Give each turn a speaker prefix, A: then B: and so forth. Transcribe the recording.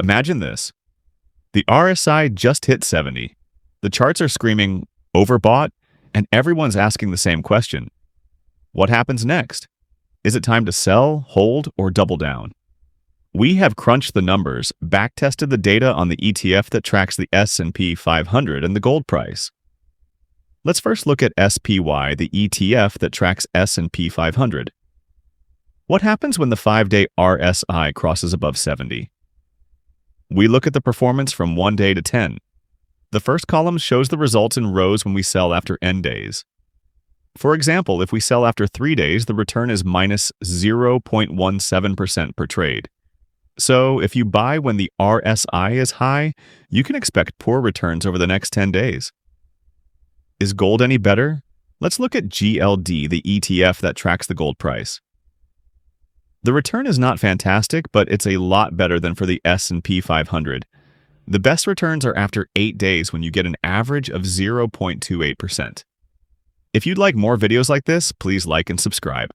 A: Imagine this. The RSI just hit 70. The charts are screaming, overbought, and everyone's asking the same question. What happens next? Is it time to sell, hold, or double down? We have crunched the numbers, backtested the data on the ETF that tracks the S&P 500 and the gold price. Let's first look at SPY, the ETF that tracks S&P 500. What happens when the 5-day RSI crosses above 70? We look at the performance from 1 day to 10. The first column shows the results in rows when we sell after n days. For example, if we sell after 3 days, the return is minus 0.17% per trade. So if you buy when the RSI is high, you can expect poor returns over the next 10 days. Is gold any better? Let's look at GLD, the ETF that tracks the gold price. The return is not fantastic, but it's a lot better than for the S&P 500. The best returns are after 8 days when you get an average of 0.28%. If you'd like more videos like this, please like and subscribe.